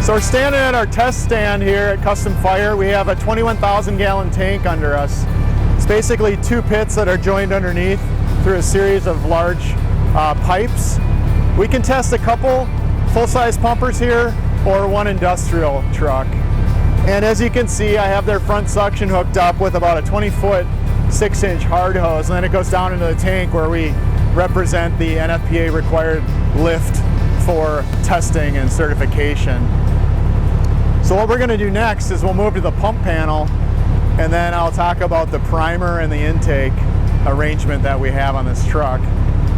So we're standing at our test stand here at Custom Fire. We have a 21,000 gallon tank under us. It's basically two pits that are joined underneath through a series of large pipes. We can test a couple full-size pumpers here or one industrial truck. And as you can see, I have their front suction hooked up with about a 20-foot 6-inch hard hose, and then it goes down into the tank where we represent the NFPA required lift for testing and certification. So what we're going to do next is we'll move to the pump panel, and then I'll talk about the primer and the intake arrangement that we have on this truck,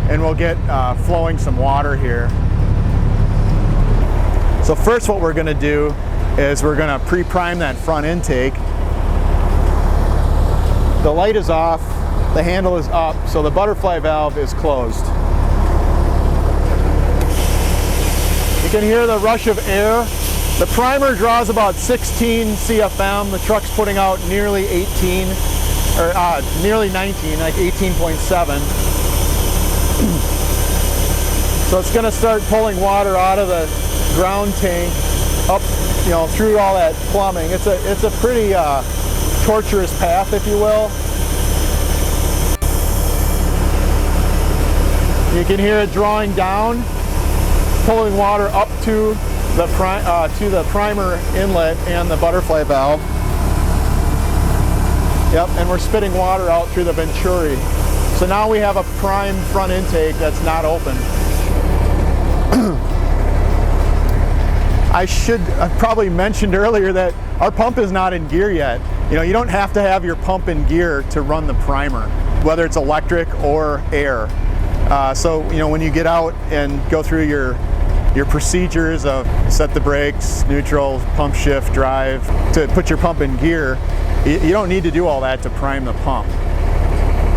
and we'll get flowing some water here. So first what we're going to do is we're going to pre-prime that front intake. The light is off, the handle is up, so the butterfly valve is closed. You can hear the rush of air. The primer draws about 16 CFM. The truck's putting out nearly 18, or nearly 19, like 18.7. So it's going to start pulling water out of the ground tank up, through all that plumbing. It's a pretty torturous path, if you will. You can hear it drawing down, pulling water up to the primer inlet and the butterfly valve. Yep, and we're spitting water out through the venturi. So now we have a prime front intake that's not open. I probably mentioned earlier that our pump is not in gear yet. You don't have to have your pump in gear to run the primer, whether it's electric or air. So when you get out and go through your procedures of set the brakes, neutral, pump shift, drive, to put your pump in gear, you don't need to do all that to prime the pump.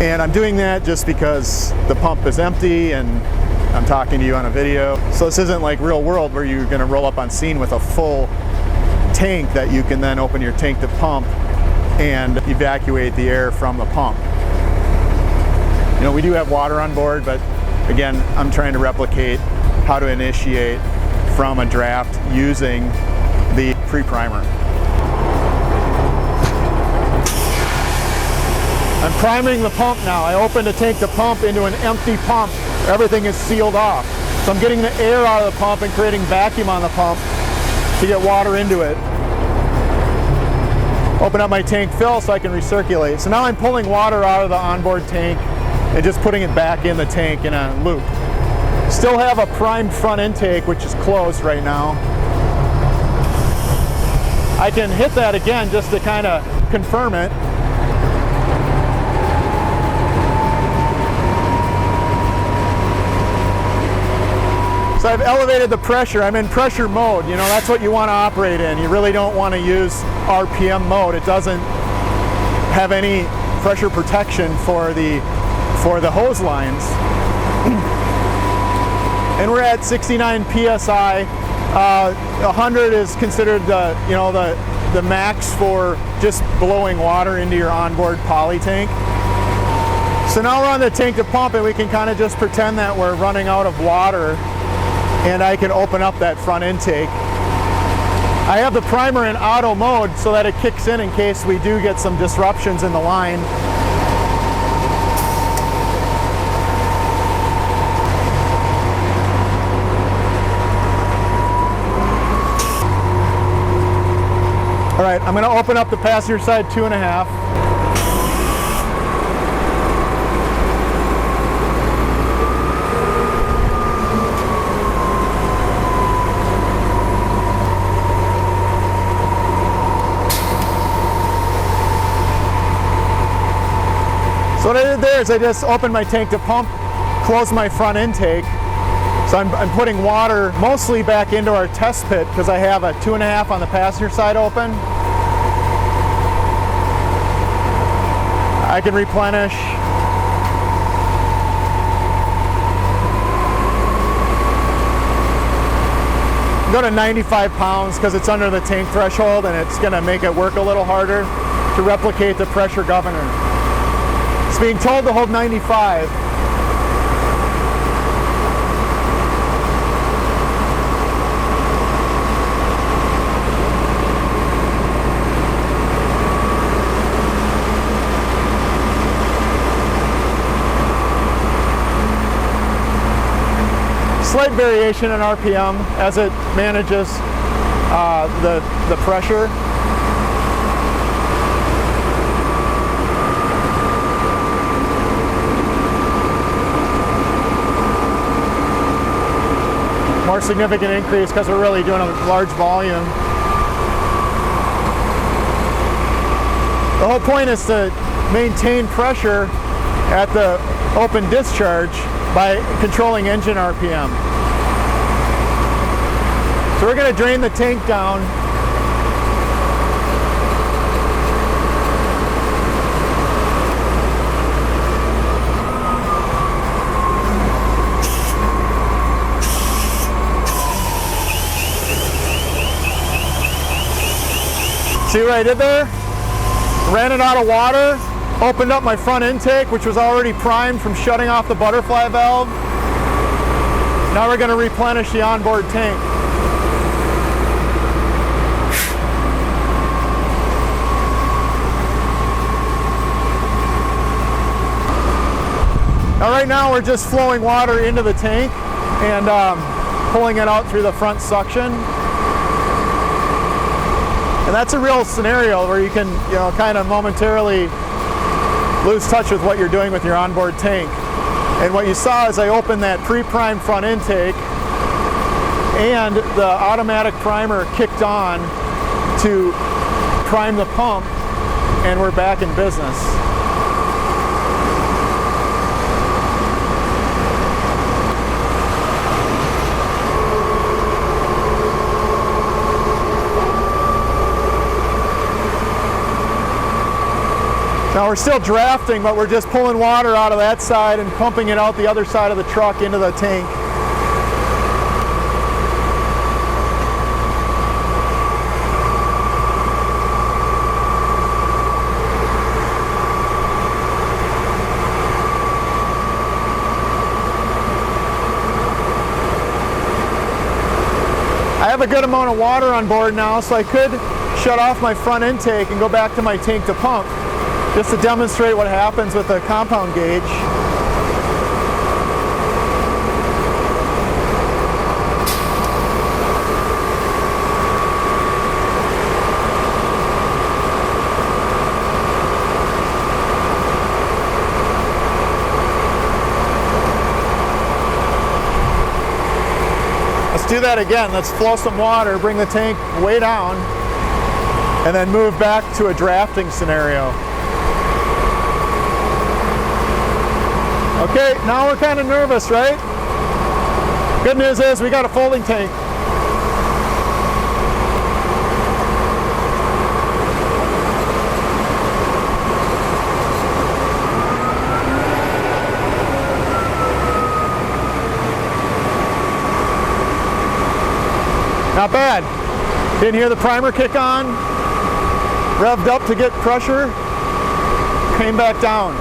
And I'm doing that just because the pump is empty and I'm talking to you on a video. So this isn't like real world where you're going to roll up on scene with a full tank that you can then open your tank to pump and evacuate the air from the pump. We do have water on board, but again, I'm trying to replicate how to initiate from a draft using the pre-primer. I'm priming the pump now. I opened a tank to pump into an empty pump. Everything is sealed off. So I'm getting the air out of the pump and creating vacuum on the pump to get water into it. Open up my tank fill so I can recirculate. So now I'm pulling water out of the onboard tank and just putting it back in the tank in a loop. Still have a primed front intake, which is closed right now. I can hit that again just to kind of confirm it. So I've elevated the pressure. I'm in pressure mode. That's what you want to operate in. You really don't want to use RPM mode. It doesn't have any pressure protection for the hose lines. And we're at 69 PSI. 100 is considered the max for just blowing water into your onboard poly tank. So now we're on the tank to pump, and we can kind of just pretend that we're running out of water, and I can open up that front intake. I have the primer in auto mode so that it kicks in case we do get some disruptions in the line. All right, I'm going to open up the passenger side 2.5. So what I did there is I just opened my tank to pump, closed my front intake. So I'm putting water mostly back into our test pit because I have a 2.5 on the passenger side open. I can replenish. Go to 95 pounds because it's under the tank threshold, and it's going to make it work a little harder to replicate the pressure governor. It's being told to hold 95. slight variation in RPM as it manages the pressure. More significant increase because we're really doing a large volume. The whole point is to maintain pressure at the open discharge by controlling engine RPM. So we're going to drain the tank down. See what I did there? Ran it out of water, opened up my front intake, which was already primed from shutting off the butterfly valve. Now we're going to replenish the onboard tank. Now right now we're just flowing water into the tank and pulling it out through the front suction. And that's a real scenario where you can, kind of momentarily lose touch with what you're doing with your onboard tank. And what you saw is I opened that pre-primed front intake and the automatic primer kicked on to prime the pump, and we're back in business. Now we're still drafting, but we're just pulling water out of that side and pumping it out the other side of the truck into the tank. I have a good amount of water on board now, so I could shut off my front intake and go back to my tank to pump, just to demonstrate what happens with the compound gauge. Let's do that again. Let's flow some water, bring the tank way down, and then move back to a drafting scenario. Okay, now we're kind of nervous, right? Good news is we got a folding tank. Not bad. Didn't hear the primer kick on. Revved up to get pressure. Came back down.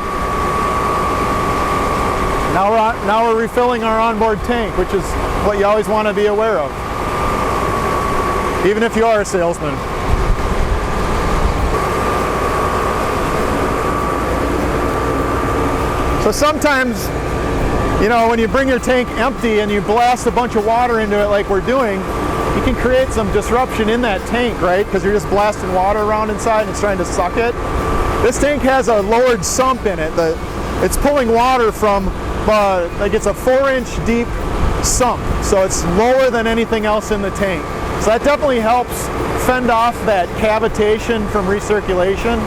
Now we're refilling our onboard tank, which is what you always want to be aware of, even if you are a salesman. So sometimes, when you bring your tank empty and you blast a bunch of water into it like we're doing, you can create some disruption in that tank, right? Because you're just blasting water around inside and it's trying to suck it. This tank has a lowered sump in it. It's pulling water from it's a 4-inch deep sump, so it's lower than anything else in the tank. So that definitely helps fend off that cavitation from recirculation.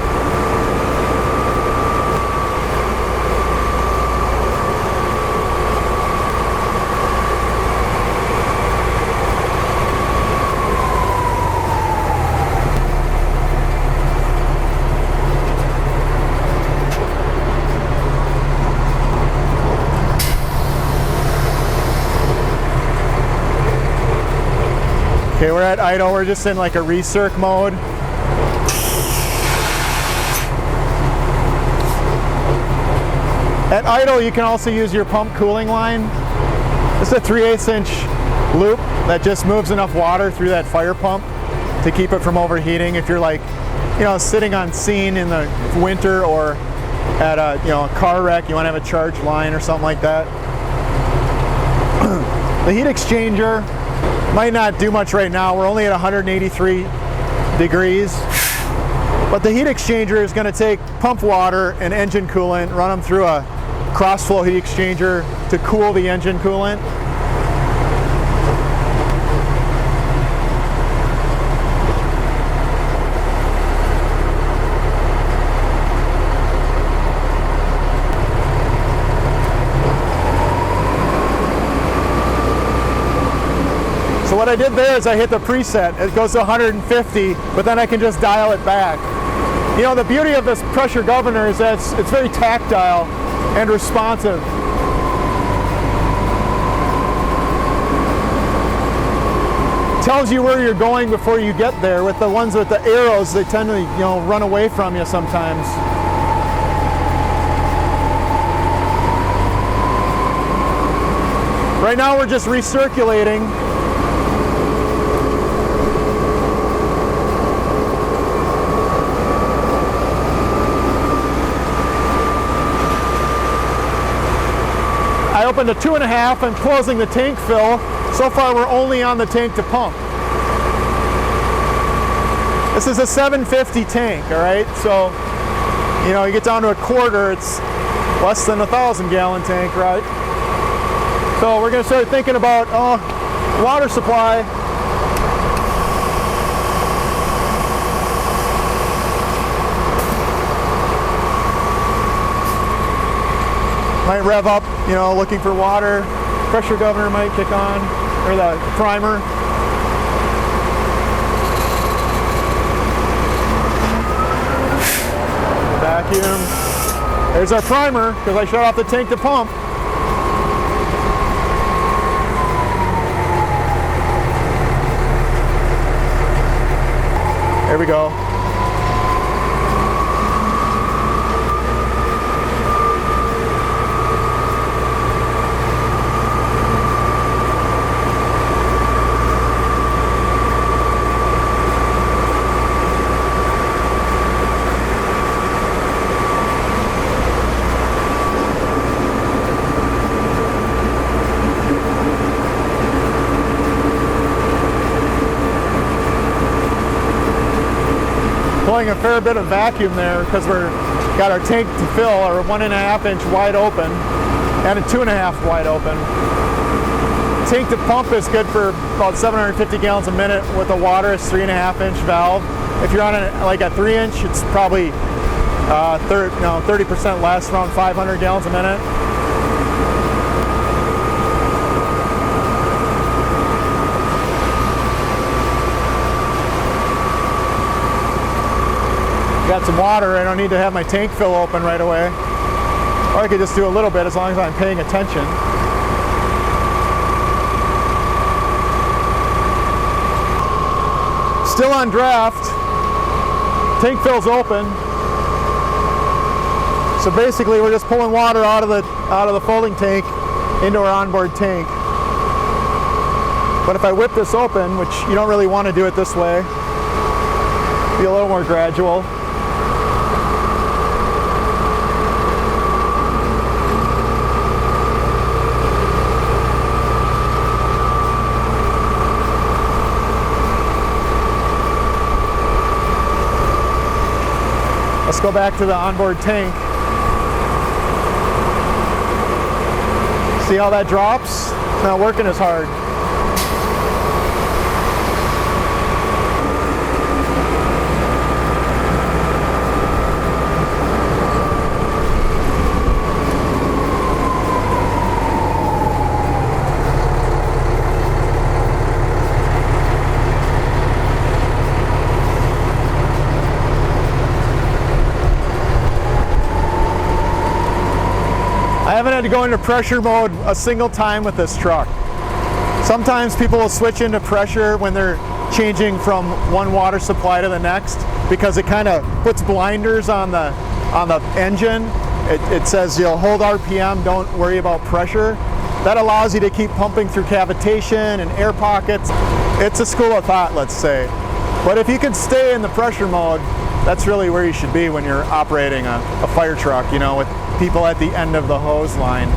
Okay, we're at idle. We're just in like a recirc mode. At idle, you can also use your pump cooling line. It's a 3/8 inch loop that just moves enough water through that fire pump to keep it from overheating. If you're like, sitting on scene in the winter or at a, a car wreck, you want to have a charged line or something like that. The heat exchanger might not do much right now. We're only at 183 degrees. But the heat exchanger is going to take pump water and engine coolant, run them through a cross-flow heat exchanger to cool the engine coolant. So what I did there is I hit the preset. It goes to 150, but then I can just dial it back. You know, the beauty of this pressure governor is that it's very tactile and responsive. Tells you where you're going before you get there. With the ones with the arrows, they tend to, you know, run away from you sometimes. Right now we're just recirculating. I opened a 2.5 and closing the tank fill. So far we're only on the tank to pump. This is a 750 tank, all right? So, you know, you get down to a quarter, it's less than 1,000 gallon tank, right? So we're gonna start thinking about water supply. Might rev up, you know, looking for water. Pressure governor might kick on, or the primer. Vacuum. There's our primer, because I shut off the tank to pump. There we go. Pulling a fair bit of vacuum there because we're got our tank to fill, our 1.5 inch wide open and a 2.5 wide open. Tank to pump is good for about 750 gallons a minute with the water. It's 3.5 inch valve. If you're on like a 3 inch, it's probably 30% less, around 500 gallons a minute. Got some water, I don't need to have my tank fill open right away. Or I could just do a little bit as long as I'm paying attention. Still on draft. Tank fill's open. So basically we're just pulling water out of the folding tank into our onboard tank. But if I whip this open, which you don't really want to do it this way, be a little more gradual. Let's go back to the onboard tank. See how that drops? It's not working as hard. I haven't had to go into pressure mode a single time with this truck. Sometimes people will switch into pressure when they're changing from one water supply to the next because it kind of puts blinders on the engine. It says you'll hold RPM, don't worry about pressure. That allows you to keep pumping through cavitation and air pockets. It's a school of thought, let's say. But if you can stay in the pressure mode, that's really where you should be when you're operating a fire truck, you know, with people at the end of the hose line.